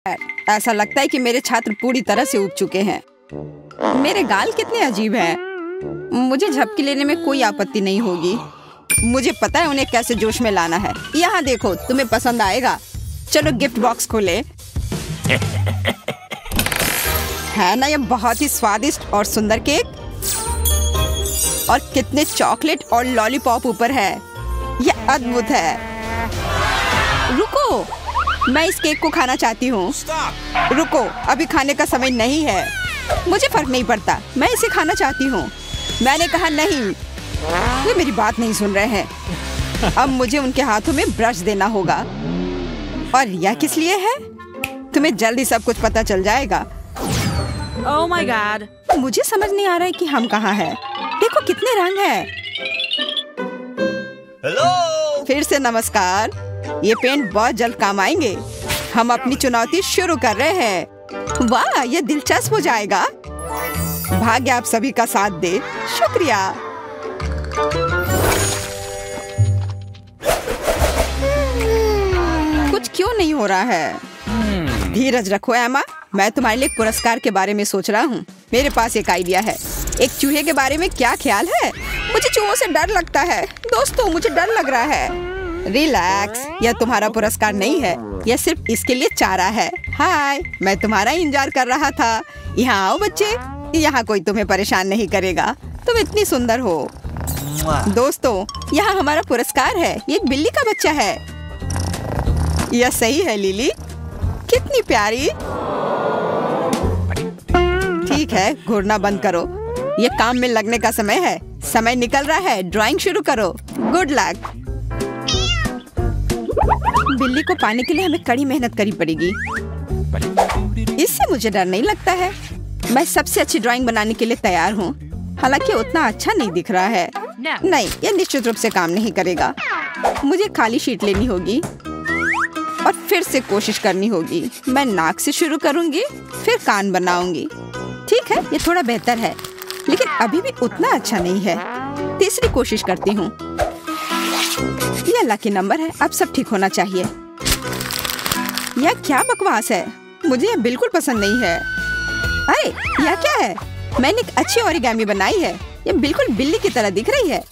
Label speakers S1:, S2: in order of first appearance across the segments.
S1: ऐसा लगता है कि मेरे छात्र पूरी तरह से उब चुके हैं। मेरे गाल कितने अजीब हैं। मुझे झपकी लेने में कोई आपत्ति नहीं होगी। मुझे पता है उन्हें कैसे जोश में लाना है। यहाँ देखो, तुम्हें पसंद आएगा। चलो गिफ्ट बॉक्स खोले। है ना ये बहुत ही स्वादिष्ट और सुंदर केक। और कितने चॉकलेट और लॉलीपॉप ऊपर है। यह अद्भुत है। रुको, मैं इस केक को खाना चाहती हूँ। रुको, अभी खाने का समय नहीं है। मुझे फर्क नहीं पड़ता, मैं इसे खाना चाहती हूँ। मैंने कहा नहीं। वे मेरी बात नहीं सुन रहे हैं। अब मुझे उनके हाथों में ब्रश देना होगा। और यह किस लिए है? तुम्हें जल्दी सब कुछ पता चल जाएगा।
S2: Oh my God!
S1: मुझे समझ नहीं आ रहा है कि हम कहाँ हैं। देखो कितने रंग हैं।
S3: हेलो।
S1: फिर से नमस्कार। ये पेंट बहुत जल्द काम आएंगे। हम अपनी चुनौती शुरू कर रहे हैं। वाह, ये दिलचस्प हो जाएगा। भाग्य आप सभी का साथ दे। शुक्रिया। कुछ क्यों नहीं हो रहा है? धीरज रखो एमा, मैं तुम्हारे लिए पुरस्कार के बारे में सोच रहा हूँ। मेरे पास एक आइडिया है। एक चूहे के बारे में क्या ख्याल है? मुझे चूहों से डर लगता है। दोस्तों, मुझे डर लग रहा है। रिलैक्स, यह तुम्हारा पुरस्कार नहीं है। यह सिर्फ इसके लिए चारा है। हाय, मैं तुम्हारा इंतजार कर रहा था। यहाँ आओ बच्चे, यहाँ कोई तुम्हें परेशान नहीं करेगा। तुम इतनी सुंदर हो। दोस्तों, यहाँ हमारा पुरस्कार है। ये एक बिल्ली का बच्चा है। यह सही है लिली, कितनी प्यारी। ठीक है, घूरना बंद करो। ये काम में लगने का समय है। समय निकल रहा है। ड्राइंग शुरू करो। Good luck. बिल्ली को पाने के लिए हमें कड़ी मेहनत करनी पड़ेगी। इससे मुझे डर नहीं लगता है। मैं सबसे अच्छी ड्राइंग बनाने के लिए तैयार हूँ। हालांकि उतना अच्छा नहीं दिख रहा है। नहीं, यह निश्चित रूप से काम नहीं करेगा। मुझे खाली शीट लेनी होगी और फिर से कोशिश करनी होगी। मैं नाक से शुरू करूंगी, फिर कान बनाऊंगी। ठीक है, ये थोड़ा बेहतर है, लेकिन अभी भी उतना अच्छा नहीं है। तीसरी कोशिश करती हूँ। यह लकी नंबर है। अब सब ठीक होना चाहिए। यह क्या बकवास है? मुझे यह बिल्कुल पसंद नहीं है। अरे, यह क्या है? मैंने एक अच्छी ओरिगामी बनाई है। यह बिल्कुल बिल्ली की तरह दिख रही है।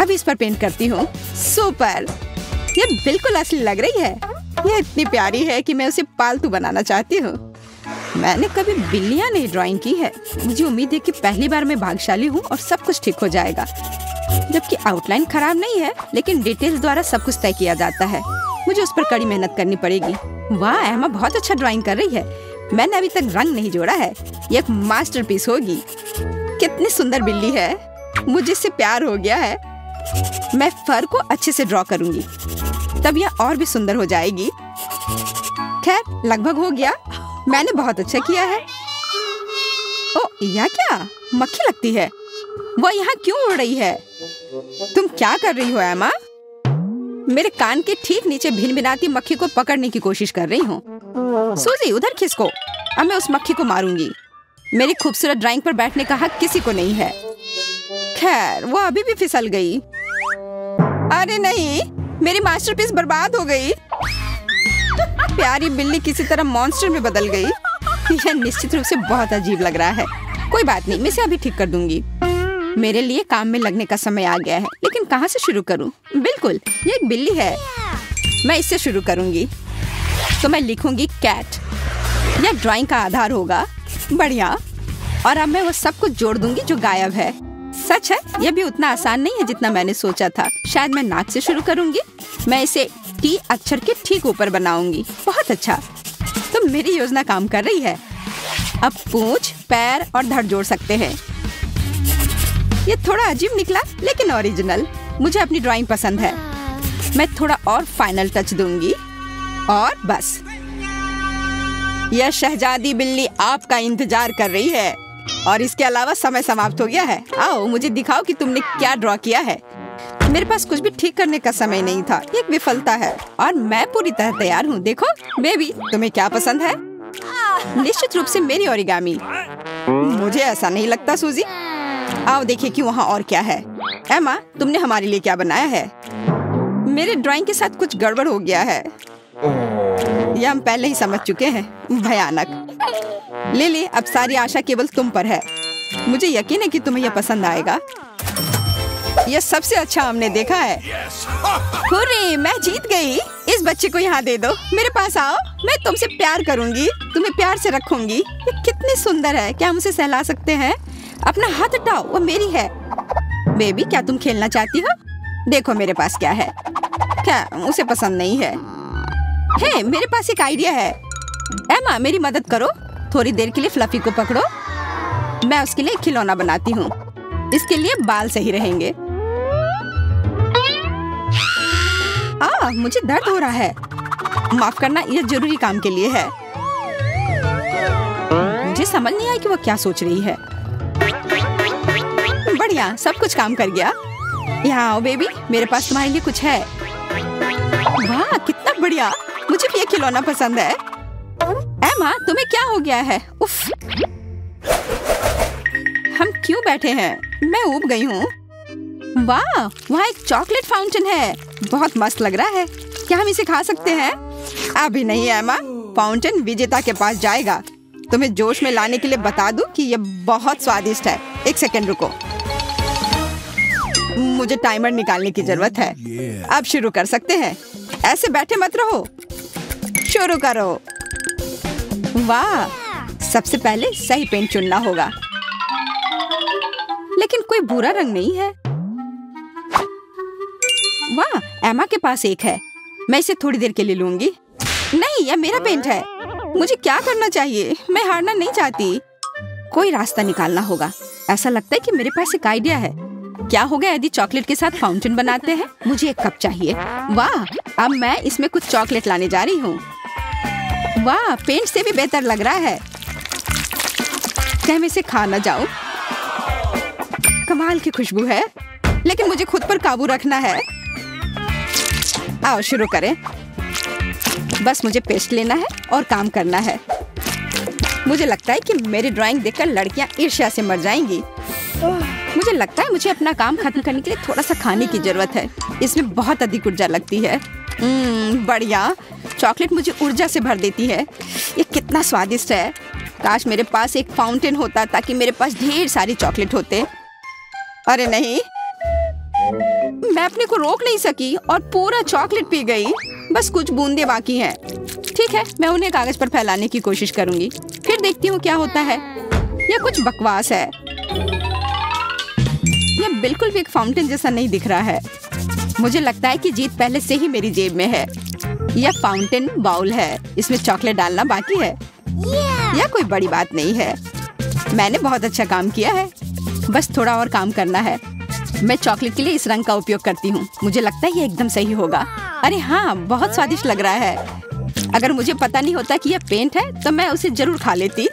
S1: अब इस पर पेंट करती हूँ। सुपर, यह बिल्कुल असली लग रही है। यह इतनी प्यारी है कि मैं उसे पालतू बनाना चाहती हूँ। मैंने कभी बिल्लियाँ नहीं ड्राइंग की है। मुझे उम्मीद है कि पहली बार मैं भाग्यशाली हूँ और सब कुछ ठीक हो जाएगा। जबकि आउटलाइन खराब नहीं है, लेकिन डिटेल्स द्वारा सब कुछ तय किया जाता है। मुझे उस पर कड़ी मेहनत करनी पड़ेगी। वाह, एमा बहुत अच्छा ड्राइंग कर रही है। मैंने अभी तक रंग नहीं जोड़ा है। ये एक मास्टरपीस होगी। कितनी सुंदर बिल्ली है। मुझे इससे प्यार हो गया है। मैं फर को अच्छे से ड्रॉ करूंगी, तब यह और भी सुंदर हो जाएगी। खैर, लगभग हो गया। मैंने बहुत अच्छा किया है। ओ, यह क्या? मक्खी लगती है। वह यहाँ क्यों उड़ रही है? तुम क्या कर रही हो एमा? मेरे कान के ठीक नीचे भिनभिनाती मक्खी को पकड़ने की कोशिश कर रही हूँ। सूजी, उधर खिसको। अब मैं उस मक्खी को मारूंगी। मेरी खूबसूरत ड्राइंग पर बैठने का हक किसी को नहीं है। खैर, वो अभी भी फिसल गई। अरे नहीं, मेरी मास्टरपीस बर्बाद हो गई। प्यारी बिल्ली किसी तरह मॉन्स्टर में बदल गई। यह निश्चित रूप से बहुत अजीब लग रहा है। कोई बात नहीं, मैं इसे अभी ठीक कर दूंगी। मेरे लिए काम में लगने का समय आ गया है, लेकिन कहाँ से शुरू करूँ? बिल्कुल, ये एक बिल्ली है। मैं इससे शुरू करूंगी। तो मैं लिखूंगी कैट। यह ड्राइंग का आधार होगा। बढ़िया। और अब मैं वो सब कुछ जोड़ दूंगी जो गायब है। सच है, यह भी उतना आसान नहीं है जितना मैंने सोचा था। शायद मैं नाक से शुरू करूंगी। मैं इसे टी अक्षर के ठीक ऊपर बनाऊंगी। बहुत अच्छा, तो मेरी योजना काम कर रही है। अब पूंछ, पैर और धड़ जोड़ सकते हैं। ये थोड़ा अजीब निकला, लेकिन ओरिजिनल। मुझे अपनी ड्राइंग पसंद है। मैं थोड़ा और फाइनल टच दूंगी और बस। यह शहजादी बिल्ली आपका इंतजार कर रही है। और इसके अलावा समय समाप्त हो गया है। आओ, मुझे दिखाओ कि तुमने क्या ड्रॉ किया है। मेरे पास कुछ भी ठीक करने का समय नहीं था। एक विफलता है और मैं पूरी तरह तैयार हूँ। देखो बेबी, तुम्हें क्या पसंद है? निश्चित रूप से मेरी ओरिगामी। मुझे ऐसा नहीं लगता सूजी। आओ देखिए कि वहाँ और क्या है। एमा, तुमने हमारे लिए क्या बनाया है? मेरे ड्राइंग के साथ कुछ गड़बड़ हो गया है। ये हम पहले ही समझ चुके हैं, भयानक। लिली, अब सारी आशा केवल तुम पर है। मुझे यकीन है कि तुम्हें यह पसंद आएगा। यह सबसे अच्छा हमने देखा है। हुर्रे, मैं जीत गई। इस बच्चे को यहाँ दे दो। मेरे पास आओ, मैं तुमसे प्यार करूंगी, तुम्हें प्यार से रखूंगी। ये कितनी सुंदर है। क्या हम उसे सहला सकते हैं? अपना हाथ हटाओ, वो मेरी है। बेबी, क्या तुम खेलना चाहती हो? देखो मेरे पास क्या है। क्या उसे पसंद नहीं है? हे, मेरे पास एक आइडिया है। एमा, मेरी मदद करो। थोड़ी देर के लिए फ्लफी को पकड़ो। मैं उसके लिए खिलौना बनाती हूँ। इसके लिए बाल सही रहेंगे। मुझे दर्द हो रहा है। माफ करना, यह जरूरी काम के लिए है। मुझे समझ नहीं आई कि वो क्या सोच रही है। बढ़िया, सब कुछ काम कर गया। यहाँ आओ बेबी, मेरे पास तुम्हारे लिए कुछ है। वाह, कितना बढ़िया। मुझे भी ये खिलौना पसंद है। एमा, तुम्हें क्या हो गया है? उफ, हम क्यों बैठे हैं? मैं ऊब गई हूँ। वाह, वहाँ एक चॉकलेट फाउंटेन है। बहुत मस्त लग रहा है। क्या हम इसे खा सकते हैं? अभी नहीं एमा, फाउंटेन विजेता के पास जाएगा। तुम्हें जोश में लाने के लिए बता दूं कि यह बहुत स्वादिष्ट है। एक सेकंड रुको, मुझे टाइमर निकालने की जरूरत है। अब शुरू कर सकते हैं। ऐसे बैठे मत रहो, शुरू करो। वाह, सबसे पहले सही पेंट चुनना होगा, लेकिन कोई बुरा रंग नहीं है। वाह, एमा के पास एक है। मैं इसे थोड़ी देर के लिए लूंगी। नहीं, यह मेरा पेंट है। मुझे क्या करना चाहिए? मैं हारना नहीं चाहती। कोई रास्ता निकालना होगा। ऐसा लगता है कि मेरे पास एक आइडिया है। क्या होगा यदि चॉकलेट के साथ फाउंटेन बनाते हैं? मुझे एक कप चाहिए। वाह, अब मैं इसमें कुछ चॉकलेट लाने जा रही हूँ। वाह, पेंट से भी बेहतर लग रहा है। क्या मैं इसे खा ना जाऊं? कमाल की खुशबू है, लेकिन मुझे खुद पर काबू रखना है। आओ शुरू करें। बस मुझे पेस्ट लेना है और काम करना है। मुझे लगता है कि मेरी ड्राइंग देखकर लड़कियां ईर्ष्या से मर जाएंगी। मुझे लगता है मुझे अपना काम खत्म करने के लिए थोड़ा सा खाने की जरूरत है। इसमें बहुत अधिक ऊर्जा लगती है। बढ़िया, चॉकलेट मुझे ऊर्जा से भर देती है। ये कितना स्वादिष्ट है। काश मेरे पास एक फाउंटेन होता ताकि मेरे पास ढेर सारी चॉकलेट होते। अरे नहीं, मैं अपने को रोक नहीं सकी और पूरा चॉकलेट पी गई। बस कुछ बूंदे बाकी हैं। ठीक है, मैं उन्हें कागज पर फैलाने की कोशिश करूंगी, फिर देखती हूँ क्या होता है। यह कुछ बकवास है। यह बिल्कुल भी एक फाउंटेन जैसा नहीं दिख रहा है। मुझे लगता है कि जीत पहले से ही मेरी जेब में है। यह फाउंटेन बाउल है, इसमें चॉकलेट डालना बाकी है। यह कोई बड़ी बात नहीं है। मैंने बहुत अच्छा काम किया है, बस थोड़ा और काम करना है। मैं चॉकलेट के लिए इस रंग का उपयोग करती हूँ। मुझे लगता है ये एकदम सही होगा। अरे हाँ, बहुत स्वादिष्ट लग रहा है। अगर मुझे पता नहीं होता कि यह पेंट है तो मैं उसे जरूर खा लेती।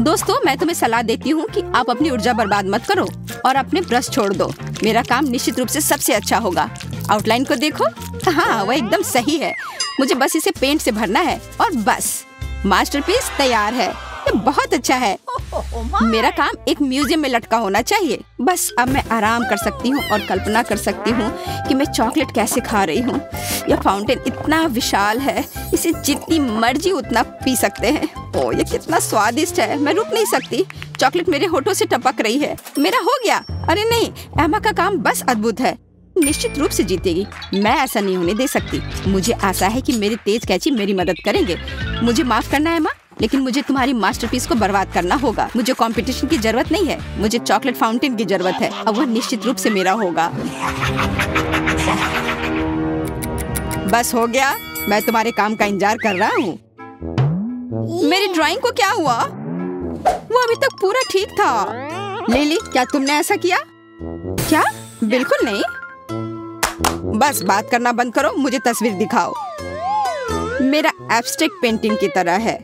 S1: दोस्तों, मैं तुम्हें सलाह देती हूँ कि आप अपनी ऊर्जा बर्बाद मत करो और अपने ब्रश छोड़ दो। मेरा काम निश्चित रूप से सबसे अच्छा होगा। आउटलाइन को देखो। हाँ, वह एकदम सही है। मुझे बस इसे पेंट से भरना है और बस मास्टरपीस तैयार है। ये बहुत अच्छा है। मेरा काम एक म्यूजियम में लटका होना चाहिए। बस अब मैं आराम कर सकती हूँ और कल्पना कर सकती हूँ कि मैं चॉकलेट कैसे खा रही हूँ। यह फाउंटेन इतना विशाल है, इसे जितनी मर्जी उतना पी सकते हैं। ओह, ये कितना स्वादिष्ट है। मैं रुक नहीं सकती। चॉकलेट मेरे होठों से टपक रही है। मेरा हो गया। अरे नहीं, एमा का काम बस अद्भुत है। निश्चित रूप से जीतेगी। मैं ऐसा नहीं होने दे सकती। मुझे आशा है कि मेरे तेज कैची मेरी मदद करेंगे। मुझे माफ करना एमा, लेकिन मुझे तुम्हारी मास्टरपीस को बर्बाद करना होगा। मुझे कंपटीशन की जरूरत नहीं है, मुझे चॉकलेट फाउंटेन की जरूरत है और वह निश्चित रूप से मेरा होगा। बस हो गया। मैं तुम्हारे काम का इंतजार कर रहा हूँ। मेरी ड्राइंग को क्या हुआ? वो अभी तक पूरा ठीक था। लिली, क्या तुमने ऐसा किया? क्या? बिल्कुल नहीं। बस बात करना बंद करो, मुझे तस्वीर दिखाओ। मेरा एब्स्ट्रैक्ट पेंटिंग की तरह है।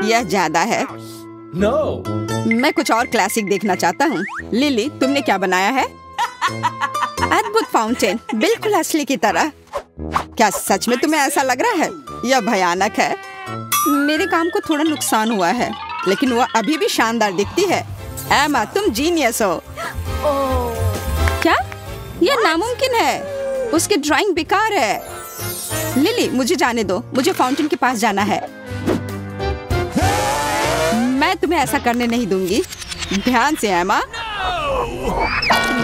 S1: यह ज्यादा है। मैं कुछ और क्लासिक देखना चाहता हूँ। लिली, तुमने क्या बनाया है? अद्भुत फाउंटेन, बिल्कुल असली की तरह। क्या सच में तुम्हें ऐसा लग रहा है? यह भयानक है। मेरे काम को थोड़ा नुकसान हुआ है, लेकिन वह अभी भी शानदार दिखती है। एमा, तुम जीनियस हो। क्या? यह नामुमकिन है। उसकी ड्राइंग बेकार है। लिली, मुझे जाने दो, मुझे फाउंटेन के पास जाना है। मैं तुम्हें ऐसा करने नहीं दूंगी। ध्यान से एमा।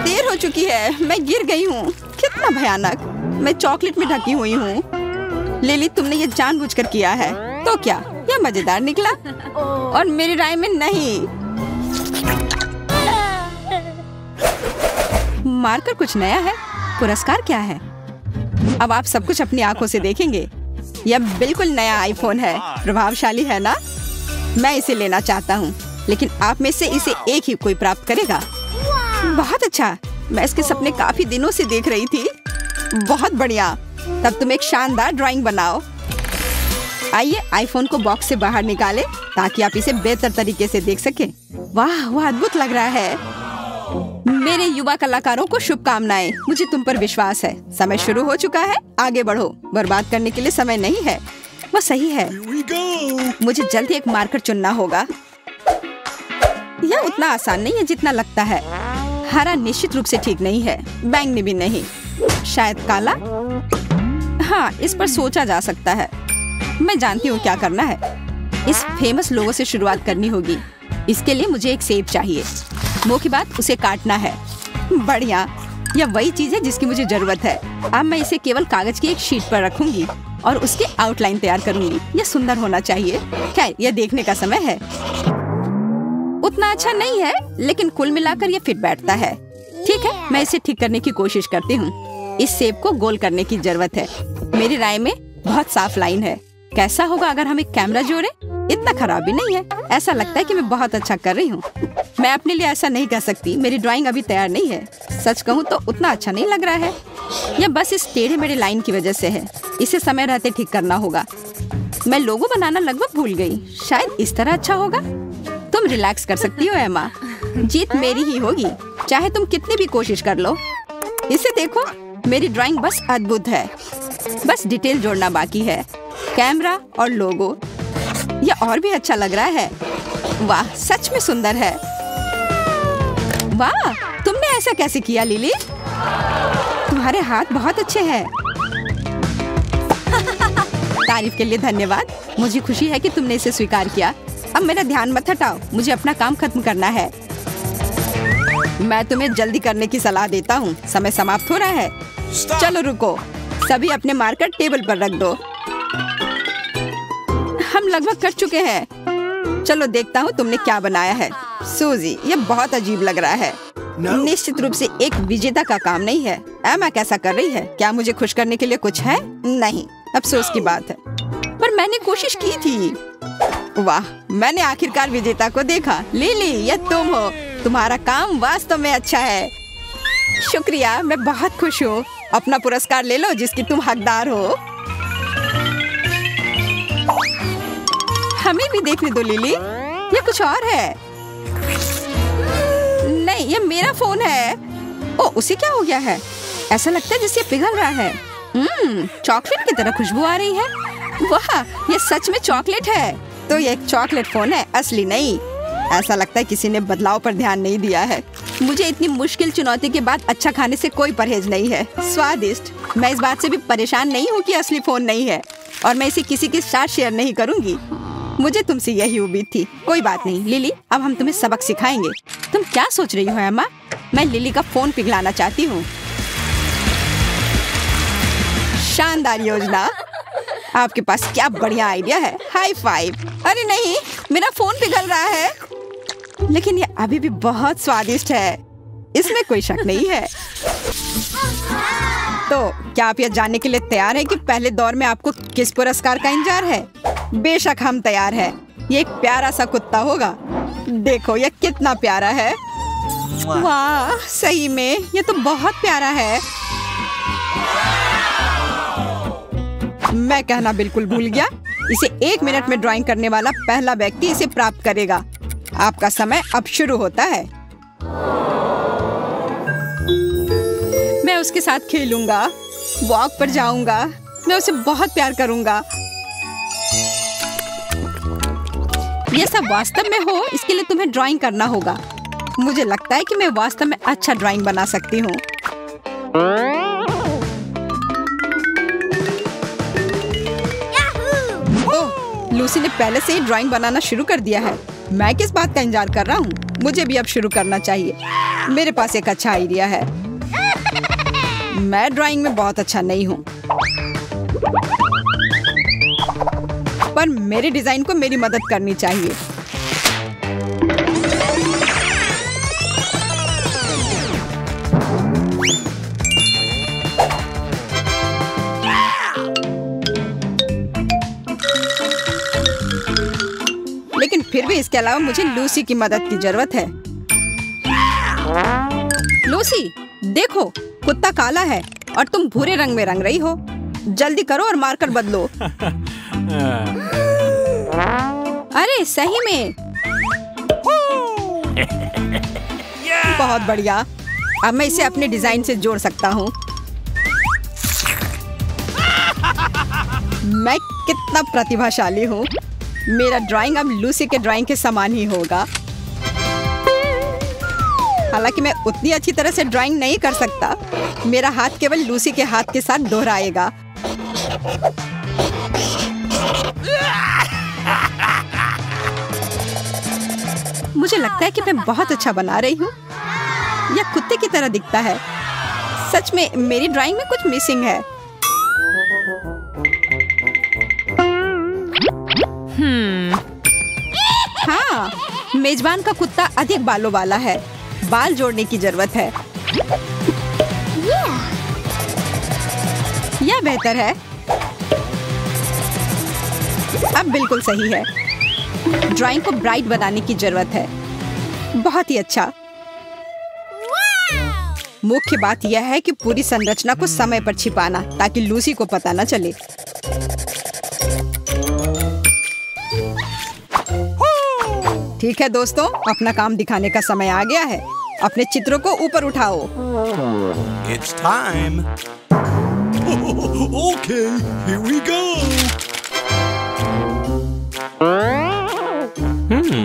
S1: देर हो चुकी है, मैं गिर गई हूँ। कितना भयानक। मैं चॉकलेट में ढकी हुई हूँ। लिली, तुमने ये जानबूझकर किया है। तो क्या यह मजेदार निकला? और मेरी राय में नहीं। मार्कर कुछ नया है। पुरस्कार क्या है? अब आप सब कुछ अपनी आंखों से देखेंगे। यह बिल्कुल नया आईफोन है। प्रभावशाली है ना? मैं इसे लेना चाहता हूँ, लेकिन आप में से इसे एक ही कोई प्राप्त करेगा। बहुत अच्छा। मैं इसके सपने काफी दिनों से देख रही थी। बहुत बढ़िया। तब तुम एक शानदार ड्राइंग बनाओ। आइए आईफोन को बॉक्स से बाहर निकालें ताकि आप इसे बेहतर तरीके से देख सकें। वाह, वह अद्भुत लग रहा है। मेरे युवा कलाकारों को शुभकामनाएं। मुझे तुम पर विश्वास है। समय शुरू हो चुका है। आगे बढ़ो। बर्बाद करने के लिए समय नहीं है। वो सही है। मुझे जल्दी एक मार्कर चुनना होगा। यह उतना आसान नहीं है जितना लगता है। हरा निश्चित रूप से ठीक नहीं है, बैंगनी भी नहीं। शायद काला? हाँ, इस पर सोचा जा सकता है। मैं जानती हूँ क्या करना है। इस फेमस लोगो से शुरुआत करनी होगी। इसके लिए मुझे एक सेब चाहिए। मुंह की बात, उसे काटना है। बढ़िया, यह वही चीज है जिसकी मुझे जरूरत है। अब मैं इसे केवल कागज की एक शीट पर रखूंगी और उसकी आउटलाइन तैयार करूंगी। यह सुंदर होना चाहिए। खैर, यह देखने का समय है। उतना अच्छा नहीं है, लेकिन कुल मिलाकर यह फिट बैठता है। ठीक है, मैं इसे ठीक करने की कोशिश करती हूँ। इस सेब को गोल करने की जरूरत है। मेरी राय में बहुत साफ लाइन है। कैसा होगा अगर हम एक कैमरा जोड़े? इतना खराब भी नहीं है। ऐसा लगता है कि मैं बहुत अच्छा कर रही हूँ। मैं अपने लिए ऐसा नहीं कह सकती। मेरी ड्राइंग अभी तैयार नहीं है। सच कहूँ तो उतना अच्छा नहीं लग रहा है। यह बस इस टेढ़े मेढ़े लाइन की वजह से है। इसे समय रहते ठीक करना होगा। मैं लोगो बनाना लगभग भूल गई। शायद इस तरह अच्छा होगा। तुम रिलैक्स कर सकती हो एमा। जीत मेरी ही होगी, चाहे तुम कितनी भी कोशिश कर लो। इसे देखो, मेरी ड्राइंग बस अद्भुत है। बस डिटेल जोड़ना बाकी है। कैमरा और लोगो, यह और भी अच्छा लग रहा है। वाह, सच में सुंदर है। वाह, तुमने ऐसा कैसे किया लिली? तुम्हारे हाथ बहुत अच्छे हैं। तारीफ के लिए धन्यवाद। मुझे खुशी है कि तुमने इसे स्वीकार किया। अब मेरा ध्यान मत हटाओ, मुझे अपना काम खत्म करना है। मैं तुम्हें जल्दी करने की सलाह देता हूँ। समय समाप्त हो रहा है। चलो रुको, सभी अपने मार्कर टेबल पर रख दो। हम लगभग कर चुके हैं। चलो देखता हूँ तुमने क्या बनाया है। सूजी, यह बहुत अजीब लग रहा है। निश्चित रूप से एक विजेता का काम नहीं है। एमा कैसा कर रही है? क्या मुझे खुश करने के लिए कुछ है? नहीं, अफसोस की बात है। पर मैंने कोशिश की थी। वाह, मैंने आखिरकार विजेता को देखा। लिली, यह तुम हो। तुम्हारा काम वास्तव में अच्छा है। शुक्रिया, मैं बहुत खुश हूँ। अपना पुरस्कार ले लो जिसकी तुम हकदार हो। हमें भी देखने दो लिली। ये कुछ और है। नहीं, ये मेरा फोन है। ओ, उसे क्या हो गया है? ऐसा लगता है जैसे पिघल रहा है। चॉकलेट की तरह खुशबू आ रही है। वाह, ये सच में चॉकलेट है। तो ये एक चॉकलेट फोन है, असली नहीं। ऐसा लगता है किसी ने बदलाव पर ध्यान नहीं दिया है। मुझे इतनी मुश्किल चुनौती के बाद अच्छा खाने से कोई परहेज नहीं है। स्वादिष्ट। मैं इस बात से भी परेशान नहीं हूँ कि असली फोन नहीं है, और मैं इसे किसी के साथ शेयर नहीं करूँगी। मुझे तुमसे यही उम्मीद थी। कोई बात नहीं लिली, अब हम तुम्हें सबक सिखाएंगे। तुम क्या सोच रही हो एमा? मैं लिली का फोन पिघलाना चाहती हूँ। शानदार योजना। आपके पास क्या बढ़िया आइडिया है। High five. अरे नहीं, मेरा फोन पिघल रहा है। लेकिन ये अभी भी बहुत स्वादिष्ट है, इसमें कोई शक नहीं है। तो क्या आप यह जानने के लिए तैयार हैं कि पहले दौर में आपको किस पुरस्कार का इंतजार है? बेशक हम तैयार हैं। ये एक प्यारा सा कुत्ता होगा। देखो यह कितना प्यारा है। वाह, सही में ये तो बहुत प्यारा है। मैं कहना बिल्कुल भूल गया। इसे 1 मिनट में ड्राइंग करने वाला पहला व्यक्ति इसे प्राप्त करेगा। आपका समय अब शुरू होता है। मैं उसके साथ खेलूंगा, वॉक पर जाऊंगा। मैं उसे बहुत प्यार करूंगा। ये सब वास्तव में हो, इसके लिए तुम्हें ड्राइंग करना होगा। मुझे लगता है कि मैं वास्तव में अच्छा ड्राइंग बना सकती हूँ। लूसी ने पहले से ही ड्राइंग बनाना शुरू कर दिया है। मैं किस बात का इंतजार कर रहा हूँ? मुझे भी अब शुरू करना चाहिए। मेरे पास एक अच्छा आइडिया है। मैं ड्राइंग में बहुत अच्छा नहीं हूँ, पर मेरे डिजाइन को मेरी मदद करनी चाहिए। लेकिन फिर भी इसके अलावा मुझे लूसी की मदद की जरूरत है। लूसी, देखो, कुत्ता काला है और तुम भूरे रंग में रंग रही हो। जल्दी करो और मार्कर बदलो। अरे सही में। बहुत बढ़िया। अब मैं इसे अपने डिजाइन से जोड़ सकता हूँ। मैं कितना प्रतिभाशाली हूँ। मेरा ड्राइंग अब लूसी के ड्राइंग के समान ही होगा। हालांकि मैं उतनी अच्छी तरह से ड्राइंग नहीं कर सकता। मेरा हाथ केवल लूसी के हाथ के साथ दोहराएगा। मुझे लगता है कि मैं बहुत अच्छा बना रही हूँ। यह कुत्ते की तरह दिखता है। सच में मेरी ड्राइंग में कुछ मिसिंग है। हाँ, मेजबान का कुत्ता अधिक बालों वाला है। बाल जोड़ने की जरूरत है। यह बेहतर है। अब बिल्कुल सही है। ड्राइंग को ब्राइट बनाने की जरूरत है। बहुत ही अच्छा। मुख्य बात यह है कि पूरी संरचना को समय पर छिपाना, ताकि लूसी को पता न चले। ठीक है दोस्तों, अपना काम दिखाने का समय आ गया है। अपने चित्रों को ऊपर उठाओ।
S3: It's time. Okay, here we go.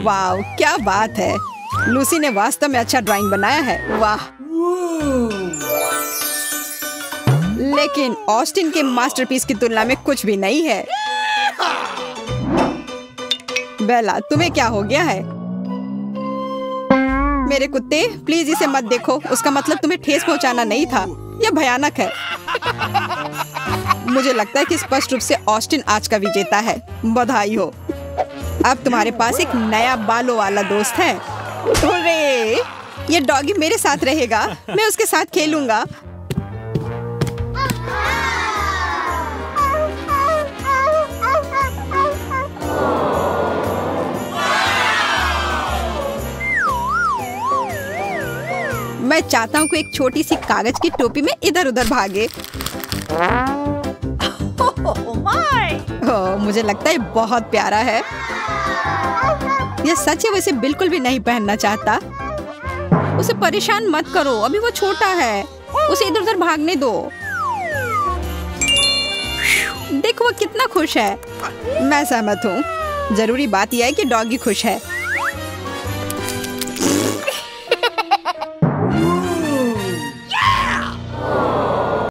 S1: वाह, क्या बात है। लूसी ने वास्तव में अच्छा ड्राइंग बनाया है। वाह। लेकिन ऑस्टिन के मास्टरपीस की तुलना में कुछ भी नहीं है। बेला, तुम्हें क्या हो गया है? मेरे कुत्ते, प्लीज इसे मत देखो। उसका मतलब तुम्हें ठेस पहुंचाना नहीं था। यह भयानक है। मुझे लगता है कि स्पष्ट रूप से ऑस्टिन आज का विजेता है। बधाई हो। अब तुम्हारे पास एक नया बालों वाला दोस्त है। हुर्रे! ये डॉगी मेरे साथ रहेगा। मैं उसके साथ खेलूंगा। मैं चाहता हूँ कि एक छोटी सी कागज की टोपी में इधर उधर भागे। मुझे लगता है बहुत प्यारा है। यह सच है, वैसे बिल्कुल भी नहीं पहनना चाहता। उसे परेशान मत करो, अभी वो छोटा है। उसे इधर उधर भागने दो। देखो वो कितना खुश है। मैं सहमत हूँ। जरूरी बात यह है कि डॉगी खुश है।